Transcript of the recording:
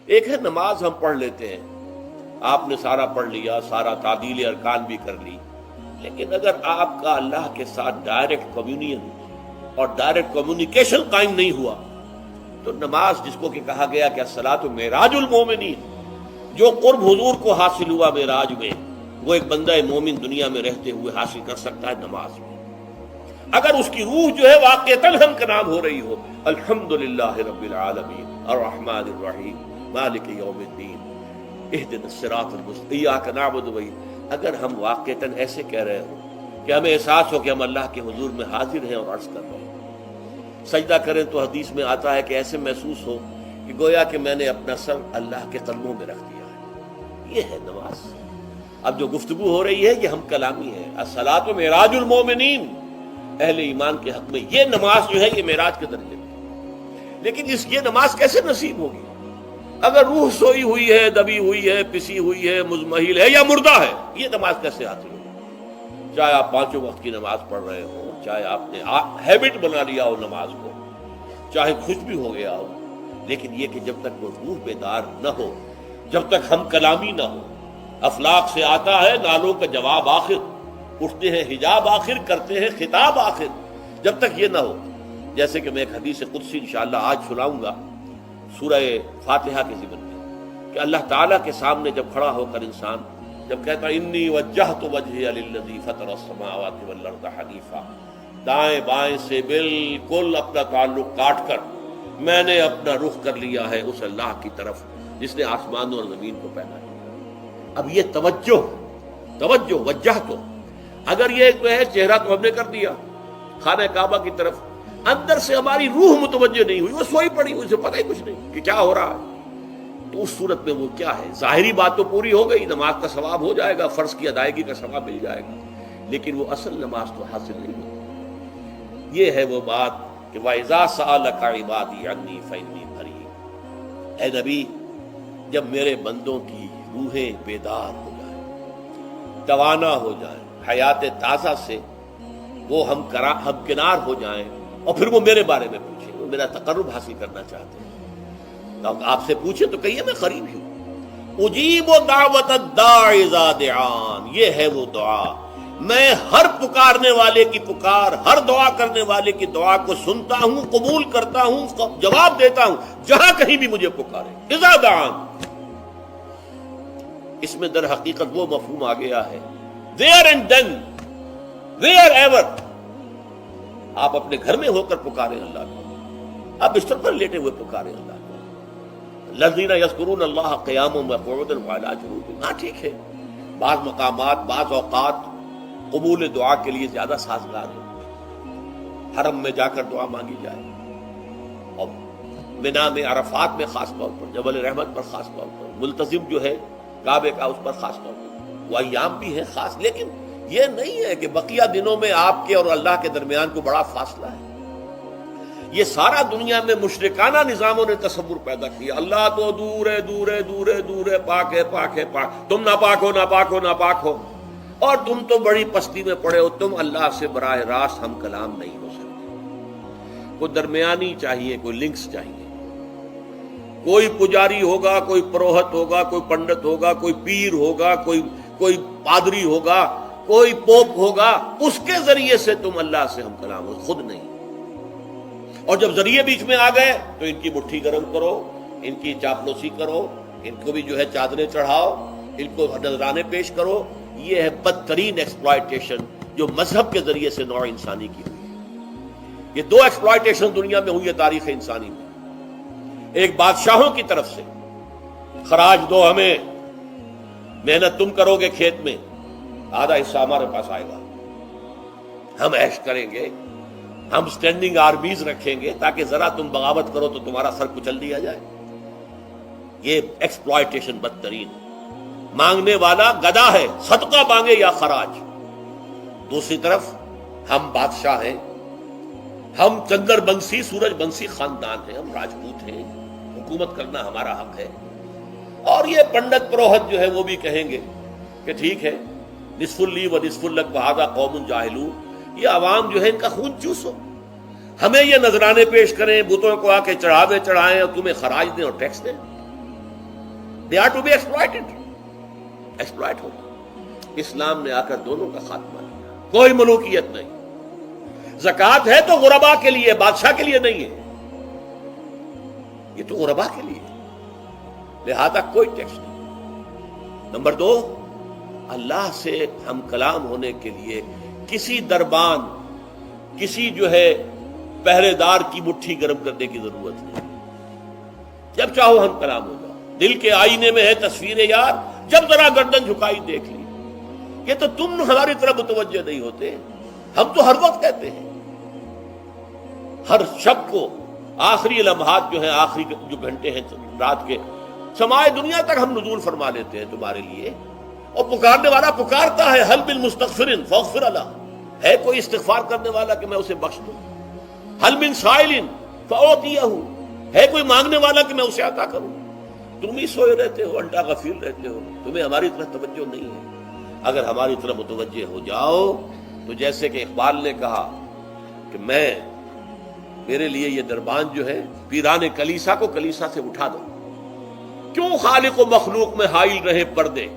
ایک ہے نماز ہم پڑھ لیتے ہیں، آپ نے سارا پڑھ لیا، سارا تعدیل ارکان بھی کر لی، لیکن اگر آپ کا اللہ کے ساتھ ڈائریکٹ کمیونین اور ڈائریکٹ کمیونیکیشن قائم نہیں ہوا تو نماز، جس کو کہ کہا گیا کہ الصلاۃ معراج المومنین، جو قرب حضور کو حاصل ہوا معراج میں، وہ ایک بندہ مومن دنیا میں رہتے ہوئے حاصل کر سکتا ہے نماز میں، اگر اس کی روح جو ہے واقعتاً ہم کا نام ہو رہی ہو، الحمدللہ رب العالمین الرحمن الرحیم مالک یوم الدین اہدنا الصراط المستقیم ایاک نعبد و ایاک، اگر ہم واقعتاً ایسے کہہ رہے ہوں کہ ہمیں احساس ہو کہ ہم اللہ کے حضور میں حاضر ہیں اور عرض کر رہے ہیں، سجدہ کریں تو حدیث میں آتا ہے کہ ایسے محسوس ہو کہ گویا کہ میں نے اپنا سر اللہ کے قدموں میں رکھ دیا ہے، یہ ہے نماز۔ اب جو گفتگو ہو رہی ہے یہ ہم کلامی ہے، الصلاۃ معراج المومنین، اہل ایمان کے حق میں یہ نماز جو ہے یہ معراج کے درجے میں، لیکن یہ نماز کیسے نصیب ہوگی اگر روح سوئی ہوئی ہے، دبی ہوئی ہے، پسی ہوئی ہے، مزمحل ہے یا مردہ ہے؟ یہ نماز کیسے حاصل ہوگی؟ چاہے آپ 5 وقت کی نماز پڑھ رہے ہو، چاہے آپ نے ہیبٹ بنا لیا ہو نماز کو، چاہے خوش بھی ہو گیا ہو، لیکن یہ کہ جب تک وہ روح بیدار نہ ہو، جب تک ہم کلامی نہ ہو، افلاق سے آتا ہے نالوں کا جواب آخر، اٹھتے ہیں حجاب آخر، کرتے ہیں خطاب آخر، جب تک یہ نہ ہو، جیسے کہ میں ایک حدیث قدسی انشاءاللہ آج سناؤں گا سورہ فاتحہ کے ضمن میں، کہ اللہ تعالیٰ کے سامنے جب کھڑا ہو کر انسان جب کہتا ہے انی وجہت وجہی للذی فطر السماوات والارض حنیفا، دائیں بائیں سے بالکل اپنا تعلق کاٹ کر میں نے اپنا رخ کر لیا ہے اس اللہ کی طرف جس نے آسمانوں اور زمین کو پیدا کیا۔ اب یہ توجہ وجہ تو اگر یہ جو ہے چہرہ تو ہم نے کر دیا خانہ کعبہ کی طرف، اندر سے ہماری روح متوجہ نہیں ہوئی، وہ سوئی پڑی، اسے پتہ ہی کچھ نہیں کہ کیا ہو رہا ہے، تو اس صورت میں وہ کیا ہے؟ ظاہری بات تو پوری ہو گئی، نماز کا ثواب ہو جائے گا، فرض کی ادائیگی کا ثواب مل جائے گا، لیکن وہ اصل نماز تو حاصل نہیں ہوتی۔ یہ ہے وہ بات کہ وَإِذَا سَأَلَكَ عِبَادِي عَنِّي فَإِنِّي قَرِيبٌ، اے نبی جب میرے بندوں کی روحیں بیدار ہو جائیں، توانا ہو جائیں، حیات تازہ سے وہ ہم کنار ہو جائیں، اور پھر وہ میرے بارے میں پوچھیں، وہ میرا تقرب حاصل کرنا چاہتے ہیں، تو آپ سے پوچھیں تو کہیے میں قریب ہی ہوں، اجیب دعوت الداع اذا دعان، یہ ہے وہ دعا، میں ہر پکارنے والے کی پکار، ہر دعا کرنے والے کی دعا کو سنتا ہوں، قبول کرتا ہوں، جواب دیتا ہوں جہاں کہیں بھی مجھے پکارے، اذا دعان۔ اس میں در حقیقت وہ مفہوم آ گیا ہے there and then wherever، آپ اپنے گھر میں ہو کر پکاریں اللہ کو، آپ بستر پر لیٹے ہوئے پکاریں اللہ کو، الذین یذکرون اللہ قیاما وقعودا وعلی جنوبہم، ہاں ٹھیک ہے، بعض مقامات بعض اوقات قبول دعا کے لیے زیادہ سازگار ہے، حرم میں جا کر دعا مانگی جائے، اور منا میں، عرفات میں خاص طور پر، جبل رحمت پر خاص طور پر، ملتزم جو ہے کعبے کا اس پر خاص طور پر، وہ ایام بھی ہے خاص، لیکن یہ نہیں ہے کہ بقیہ دنوں میں آپ کے اور اللہ کے درمیان کو بڑا فاصلہ ہے۔ یہ سارا دنیا میں مشرکانہ نظاموں نے تصور پیدا کیا، اللہ تو دور ہے دور ہے دور ہے دور ہے، پاک ہے پاک ہے پاک، تم ناپاک ہو ناپاک ہو ناپاک ہو، اور تم تو بڑی پستی میں پڑے ہو، تم اللہ سے براہ راست ہم کلام نہیں ہو سکتے۔ کوئی درمیانی چاہیے، کوئی لنکس چاہیے، کوئی پجاری ہوگا، کوئی پروہت ہوگا، کوئی پنڈت ہوگا، کوئی پیر ہوگا، کوئی پادری ہوگا، کوئی پوپ ہوگا، اس کے ذریعے سے تم اللہ سے ہم کلام ہو، خود نہیں۔ اور جب ذریعے بیچ میں آ گئے تو ان کی مٹھی گرم کرو، ان کی چاپلوسی کرو، ان کو بھی جو ہے چادریں چڑھاؤ، ان کو نذرانے پیش کرو، یہ ہے بدترین ایکسپلائٹیشن جو مذہب کے ذریعے سے نوع انسانی کی ہوئی ہے۔ یہ 2 ایکسپلائٹیشن دنیا میں ہوئی ہے تاریخ انسانی میں، ایک بادشاہوں کی طرف سے خراج دو ہمیں، محنت تم کرو گے کھیت میں، آدھا حصہ ہمارے پاس آئے گا، ہم عیش کریں گے، ہم سٹینڈنگ آرمیز رکھیں گے تاکہ ذرا تم بغاوت کرو تو تمہارا سر کچل دیا جائے۔ یہ ایکسپلائٹیشن بدترین، مانگنے والا گدا ہے، صدقہ مانگے یا خراج۔ دوسری طرف ہم بادشاہ ہیں، ہم چندر بنسی سورج بنسی خاندان ہیں، ہم راجپوت ہیں، حکومت کرنا ہمارا حق ہے، اور یہ پنڈت پروہت جو ہے وہ بھی کہیں گے کہ ٹھیک ہے، نصف لی و نصف لک وہذا قوم جاہلون، یہ عوام جو ہے ان کا خون چوسو، ہمیں یہ نذرانے پیش کریں، بتوں کو آ کے چڑھاوے چڑھائیں اور تمہیں خراج دیں اور ٹیکس دیں۔ they are to be exploited. Exploit ہوگا. اسلام نے آ کر دونوں کا خاتمہ کیا. کوئی ملوکیت نہیں. زکوٰۃ ہے تو غربا کے لیے، بادشاہ کے لیے نہیں ہے. یہ تو غربا کے لیے، لہذا کوئی ٹیکس نہیں. نمبر 2، اللہ سے ہم کلام ہونے کے لیے کسی دربان، کسی جو ہے پہرے دار کی مٹھی گرم کرنے کی ضرورت نہیں. جب چاہو ہم کلام ہو جاؤ. دل کے آئینے میں ہے تصویر یار، جب ذرا گردن جھکائی دیکھ لی. یہ تو تم ہماری طرف متوجہ نہیں ہوتے. ہم تو ہر وقت کہتے ہیں، ہر شب کو آخری لمحات جو ہیں، آخری جو گھنٹے ہیں رات کے، سمائے دنیا تک ہم نزول فرما لیتے ہیں تمہارے لیے. اور پکارنے والا پکارتا ہے، حل من مستغفر فاغفر له، ہے کوئی استغفار کرنے والا کہ میں اسے بخش دوں. حل من سائل فاعطیہ، ہے کوئی مانگنے والا کہ میں اسے عطا کروں. تم ہی سوئے رہتے ہو، انٹا غفیر رہتے ہو، تمہیں ہماری طرف توجہ نہیں ہے. اگر ہماری طرف متوجہ ہو جاؤ تو جیسے کہ اقبال نے کہا کہ میرے لیے یہ دربان جو ہے پیران کلیسا کو کلیسا سے اٹھا دو. کیوں خالق و مخلوق میں حائل رہے پردے،